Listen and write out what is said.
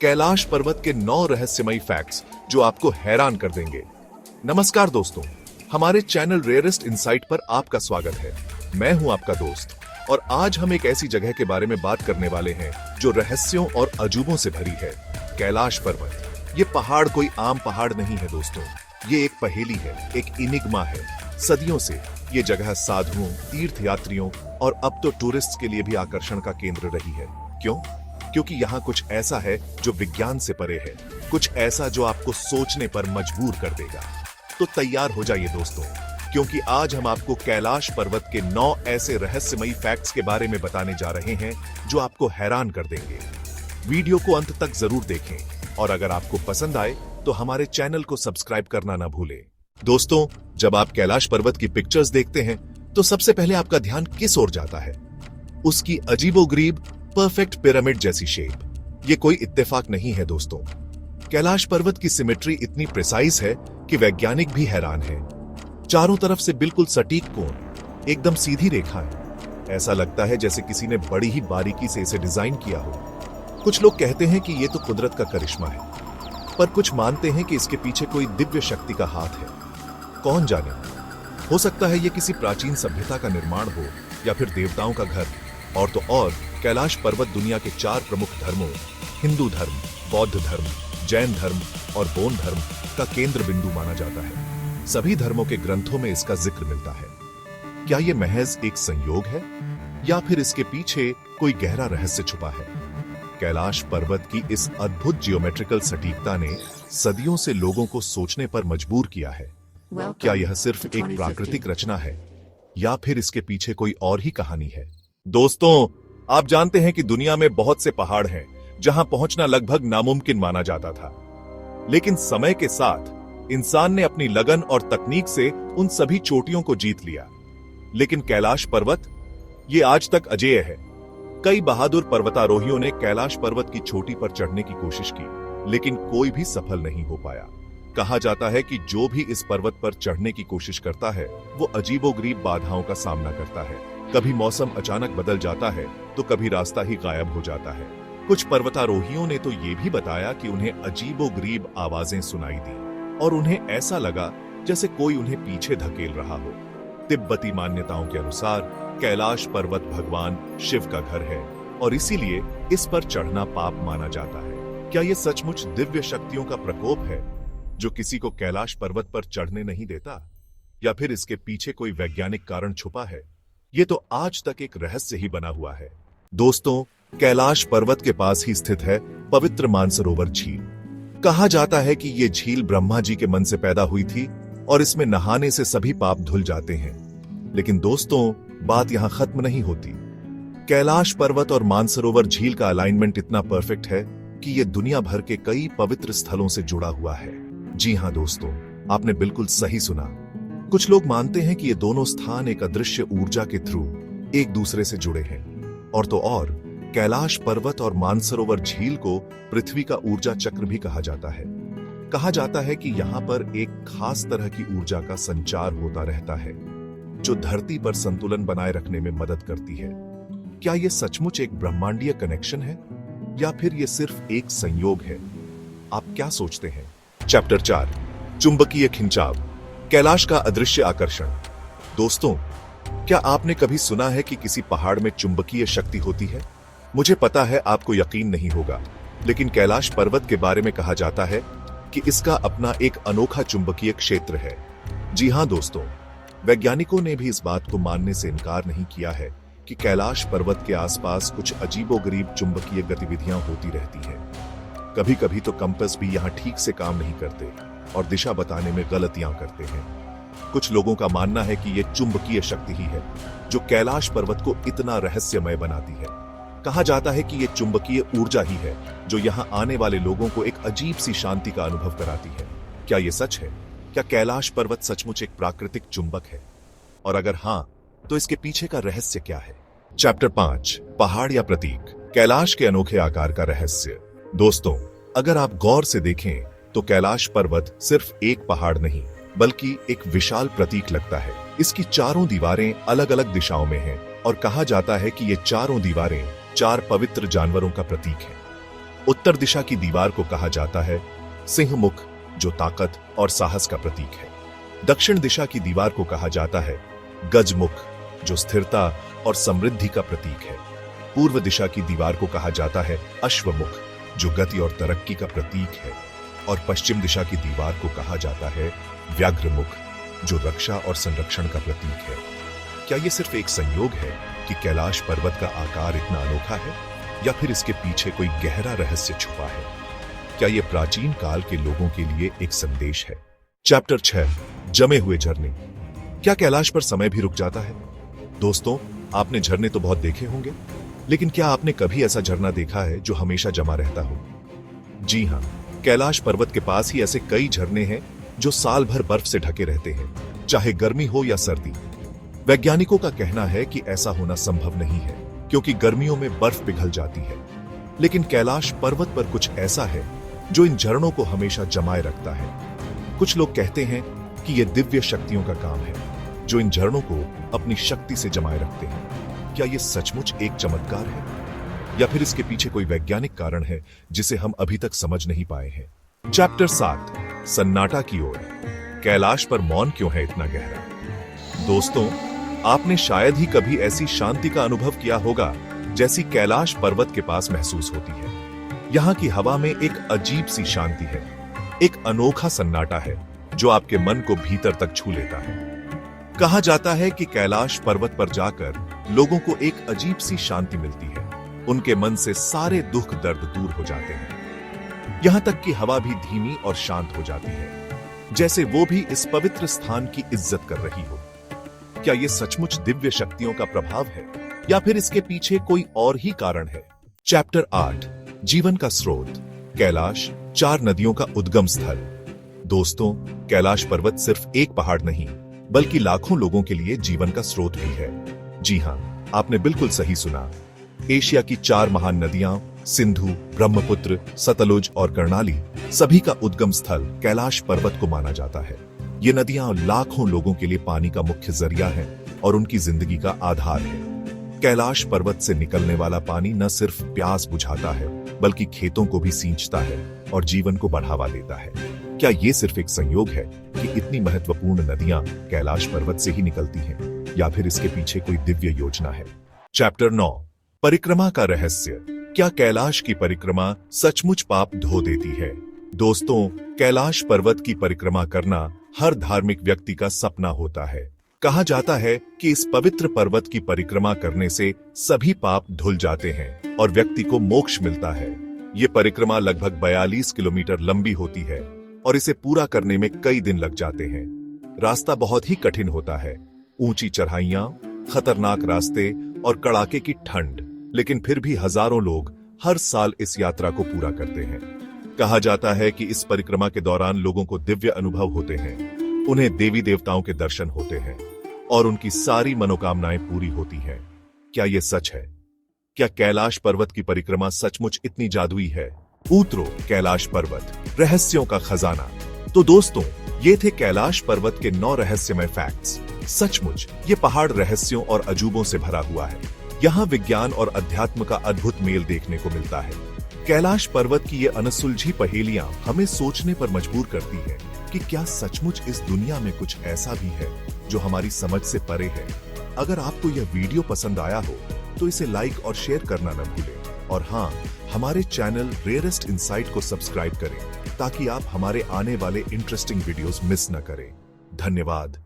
कैलाश पर्वत के 9 रहस्यमयी फैक्ट्स जो आपको हैरान कर देंगे। नमस्कार दोस्तों, हमारे चैनल रेयरेस्ट इनसाइट पर आपका स्वागत है। मैं हूं आपका दोस्त और आज हम एक ऐसी जगह के बारे में बात करने वाले हैं जो रहस्यों और अजूबों से भरी है। कैलाश पर्वत। ये पहाड़ कोई आम पहाड़ नहीं है दोस्तों, ये एक पहेली है, एक इनिग्मा है। सदियों से ये जगह साधुओं, तीर्थयात्रियों और अब तो टूरिस्ट के लिए भी आकर्षण का केंद्र रही है। क्यों? क्योंकि यहाँ कुछ ऐसा है जो विज्ञान से परे है, कुछ ऐसा जो आपको सोचने पर मजबूर कर देगा। तो तैयार हो जाइए दोस्तों, क्योंकि आज हम आपको कैलाश पर्वत के 9 ऐसे रहस्यमयी फैक्ट्स के बारे में बताने जा रहे हैं जो आपको हैरान कर देंगे। वीडियो को अंत तक जरूर देखें और अगर आपको पसंद आए तो हमारे चैनल को सब्सक्राइब करना ना भूलें। दोस्तों, जब आप कैलाश पर्वत की पिक्चर्स देखते हैं तो सबसे पहले आपका ध्यान किस ओर जाता है? उसकी अजीबोगरीब परफेक्ट पिरामिड जैसी शेप। ये कोई इत्तेफाक नहीं है दोस्तों। कैलाश पर्वत की सिमेट्री इतनी प्रिसाइज है कि वैज्ञानिक भी हैरान है। चारों तरफ से बिल्कुल सटीक कोण, एकदम सीधी रेखाएं। ऐसा लगता है जैसे किसी ने बड़ी ही बारीकी से इसे डिजाइन किया हो। कुछ लोग कहते हैं कि यह तो कुदरत का करिश्मा है, पर कुछ मानते हैं कि इसके पीछे कोई दिव्य शक्ति का हाथ है। कौन जाने, हो सकता है यह किसी प्राचीन सभ्यता का निर्माण हो या फिर देवताओं का घर। और तो और कैलाश पर्वत दुनिया के 4 प्रमुख धर्मों, हिंदू धर्म, बौद्ध धर्म, जैन धर्म और बौन धर्म का केंद्र बिंदु माना जाता है। सभी धर्मों के ग्रंथों में इसका जिक्र मिलता है। क्या यह महज एक संयोग है या फिर इसके पीछे कोई गहरा रहस्य छुपा है? कैलाश पर्वत की इस अद्भुत जियोमेट्रिकल सटीकता ने सदियों से लोगों को सोचने पर मजबूर किया है। क्या यह सिर्फ एक प्राकृतिक रचना है या फिर इसके पीछे कोई और ही कहानी है? दोस्तों, आप जानते हैं कि दुनिया में बहुत से पहाड़ हैं जहां पहुंचना लगभग नामुमकिन माना जाता था, लेकिन समय के साथ इंसान ने अपनी लगन और तकनीक से उन सभी चोटियों को जीत लिया। लेकिन कैलाश पर्वत, ये आज तक अजेय है। कई बहादुर पर्वतारोहियों ने कैलाश पर्वत की चोटी पर चढ़ने की कोशिश की, लेकिन कोई भी सफल नहीं हो पाया। कहा जाता है कि जो भी इस पर्वत पर चढ़ने की कोशिश करता है वो अजीबोगरीब बाधाओं का सामना करता है। कभी मौसम अचानक बदल जाता है तो कभी रास्ता ही गायब हो जाता है। कुछ पर्वतारोहियों ने तो ये भी बताया कि उन्हें अजीबोगरीब आवाजें सुनाई दी और उन्हें ऐसा लगा जैसे कोई उन्हें पीछे धकेल रहा हो। तिब्बती मान्यताओं के अनुसार कैलाश पर्वत भगवान शिव का घर है और इसीलिए इस पर चढ़ना पाप माना जाता है। क्या यह सचमुच दिव्य शक्तियों का प्रकोप है जो किसी को कैलाश पर्वत पर चढ़ने नहीं देता, या फिर इसके पीछे कोई वैज्ञानिक कारण छुपा है? ये तो आज तक एक रहस्य ही बना हुआ है। दोस्तों, कैलाश पर्वत के पास ही स्थित है पवित्र मानसरोवर झील। कहा जाता है कि ये झील ब्रह्मा जी के मन से पैदा हुई थी और इसमें नहाने से सभी पाप धुल जाते हैं। लेकिन दोस्तों, बात यहां खत्म नहीं होती। कैलाश पर्वत और मानसरोवर झील का अलाइनमेंट इतना परफेक्ट है कि यह दुनिया भर के कई पवित्र स्थलों से जुड़ा हुआ है। जी हां दोस्तों, आपने बिल्कुल सही सुना। कुछ लोग मानते हैं कि ये दोनों स्थान एक अदृश्य ऊर्जा के थ्रू एक दूसरे से जुड़े हैं। और तो और कैलाश पर्वत और मानसरोवर झील को पृथ्वी का ऊर्जा चक्र भी कहा जाता है। कहा जाता है कि यहाँ पर एक खास तरह की ऊर्जा का संचार होता रहता है जो धरती पर संतुलन बनाए रखने में मदद करती है। क्या यह सचमुच एक ब्रह्मांडीय कनेक्शन है या फिर यह सिर्फ एक संयोग है? आप क्या सोचते हैं? चैप्टर 4, चुंबकीय खिंचाव, कैलाश का अदृश्य आकर्षण। दोस्तों, क्या आपने कभी सुना है कि किसी पहाड़ में चुंबकीय शक्ति होती है? मुझे पता है आपको यकीन नहीं होगा, लेकिन कैलाश पर्वत के बारे में कहा जाता है कि इसका अपना एक अनोखा चुंबकीय क्षेत्र है। जी हां दोस्तों, वैज्ञानिकों ने भी इस बात को मानने से इनकार नहीं किया है कि कैलाश पर्वत के आसपास कुछ अजीबोगरीब चुंबकीय गतिविधियां होती रहती हैं। कभी कभी तो कंपास भी यहां ठीक से काम नहीं करते और दिशा बताने में गलतियां करते हैं। कुछ लोगों का मानना है कि यह चुंबकीय शक्ति ही है जो कैलाश पर्वत को इतना रहस्यमय बनाती है। कहा जाता है कि यह चुंबकीय ऊर्जा ही है जो यहां आने वाले लोगों को एक अजीब सी शांति का अनुभव कराती है। क्या यह सच है? क्या कैलाश पर्वत सचमुच एक प्राकृतिक चुंबक है? और अगर हां, तो इसके पीछे का रहस्य क्या है? चैप्टर 5, पहाड़ या प्रतीक, कैलाश के अनोखे आकार का रहस्य। दोस्तों, अगर आप गौर से देखें तो कैलाश पर्वत सिर्फ एक पहाड़ नहीं बल्कि एक विशाल प्रतीक लगता है। इसकी चारों दीवारें अलग अलग दिशाओं में हैं और कहा जाता है कि ये चारों दीवारें 4 पवित्र जानवरों का प्रतीक है। उत्तर दिशा की दीवार को कहा जाता है सिंह मुख, जो ताकत और साहस का प्रतीक है। दक्षिण दिशा की दीवार को कहा जाता है गजमुख, जो स्थिरता और समृद्धि का प्रतीक है। पूर्व दिशा की दीवार को कहा जाता है अश्वमुख, जो गति और तरक्की का प्रतीक है। और पश्चिम दिशा की दीवार को कहा जाता है व्याघ्रमुख, जो रक्षा और संरक्षण का प्रतीक है। क्या यह सिर्फ एक संयोग है कि कैलाश पर्वत का आकार इतना अनोखा है, या फिर इसके पीछे कोई गहरा रहस्य छुपा है? क्या यह प्राचीन काल के लोगों के लिए एक संदेश है? चैप्टर 6, जमे हुए झरने। क्या कैलाश पर समय भी रुक जाता है? दोस्तों, आपने झरने तो बहुत देखे होंगे, लेकिन क्या आपने कभी ऐसा झरना देखा है जो हमेशा जमा रहता हो? जी हां, कैलाश पर्वत के पास ही ऐसे कई झरने हैं जो साल भर बर्फ से ढके रहते हैं, चाहे गर्मी हो या सर्दी। वैज्ञानिकों का कहना है कि ऐसा होना संभव नहीं है, क्योंकि गर्मियों में बर्फ पिघल जाती है। लेकिन कैलाश पर्वत पर कुछ ऐसा है जो इन झरनों को हमेशा जमाए रखता है। कुछ लोग कहते हैं कि यह दिव्य शक्तियों का काम है, जो इन झरनों को अपनी शक्ति से जमाए रखते हैं। क्या यह सचमुच एक चमत्कार है, या फिर इसके पीछे कोई वैज्ञानिक कारण है जिसे हम अभी तक समझ नहीं पाए हैं? चैप्टर 7, सन्नाटा की ओर। कैलाश पर मौन क्यों है इतना गहरा? दोस्तों, आपने शायद ही कभी ऐसी शांति का अनुभव किया होगा जैसी कैलाश पर्वत के पास महसूस होती है। यहाँ की हवा में एक अजीब सी शांति है, एक अनोखा सन्नाटा है जो आपके मन को भीतर तक छू लेता है। कहा जाता है कि कैलाश पर्वत पर जाकर लोगों को एक अजीब सी शांति मिलती है। उनके मन से सारे दुख दर्द दूर हो जाते हैं। यहां तक कि हवा भी धीमी और शांत हो जाती है, जैसे वो भी इस पवित्र स्थान की इज्जत कर रही हो। क्या यह सचमुच दिव्य शक्तियों का प्रभाव है, या फिर इसके पीछे कोई और ही कारण है? चैप्टर 8, जीवन का स्रोत। कैलाश 4 नदियों का उद्गम स्थल। दोस्तों, कैलाश पर्वत सिर्फ एक पहाड़ नहीं, बल्कि लाखों लोगों के लिए जीवन का स्रोत भी है। जी हां, आपने बिल्कुल सही सुना। एशिया की 4 महान नदियां सिंधु, ब्रह्मपुत्र, सतलुज और कर्णाली, सभी का उद्गम स्थल कैलाश पर्वत को माना जाता है। ये नदियां लाखों लोगों के लिए पानी का मुख्य जरिया हैं और उनकी जिंदगी का आधार है। कैलाश पर्वत से निकलने वाला पानी न सिर्फ प्यास बुझाता है, बल्कि खेतों को भी सींचता है और जीवन को बढ़ावा देता है। क्या ये सिर्फ एक संयोग है कि इतनी महत्वपूर्ण नदियां कैलाश पर्वत से ही निकलती हैं, या फिर इसके पीछे कोई दिव्य योजना है? चैप्टर 9, परिक्रमा का रहस्य। क्या कैलाश की परिक्रमा सचमुच पाप धो देती है? दोस्तों, कैलाश पर्वत की परिक्रमा करना हर धार्मिक व्यक्ति का सपना होता है। कहा जाता है कि इस पवित्र पर्वत की परिक्रमा करने से सभी पाप धुल जाते हैं और व्यक्ति को मोक्ष मिलता है। ये परिक्रमा लगभग 42 किलोमीटर लंबी होती है और इसे पूरा करने में कई दिन लग जाते हैं। रास्ता बहुत ही कठिन होता है, ऊंची चढ़ाइयां, खतरनाक रास्ते और कड़ाके की ठंड, लेकिन फिर भी हजारों लोग हर साल इस यात्रा को पूरा करते हैं। कहा जाता है कि इस परिक्रमा के दौरान लोगों को दिव्य अनुभव होते हैं, उन्हें देवी देवताओं के दर्शन होते हैं और उनकी सारी मनोकामनाएं पूरी होती हैं। क्या यह सच है? क्या कैलाश पर्वत की परिक्रमा सचमुच इतनी जादुई है? उतरो कैलाश पर्वत, रहस्यों का खजाना। तो दोस्तों, ये थे कैलाश पर्वत के 9 रहस्यमय फैक्ट्स। सचमुच ये पहाड़ रहस्यों और अजूबों से भरा हुआ है। यहाँ विज्ञान और अध्यात्म का अद्भुत मेल देखने को मिलता है। कैलाश पर्वत की ये अनसुलझी पहेलियां हमें सोचने पर मजबूर करती है कि क्या सचमुच इस दुनिया में कुछ ऐसा भी है जो हमारी समझ से परे है। अगर आपको यह वीडियो पसंद आया हो तो इसे लाइक और शेयर करना न भूलें। और हाँ, हमारे चैनल रेयरेस्ट इनसाइट को सब्सक्राइब करें ताकि आप हमारे आने वाले इंटरेस्टिंग वीडियोस मिस न करें। धन्यवाद।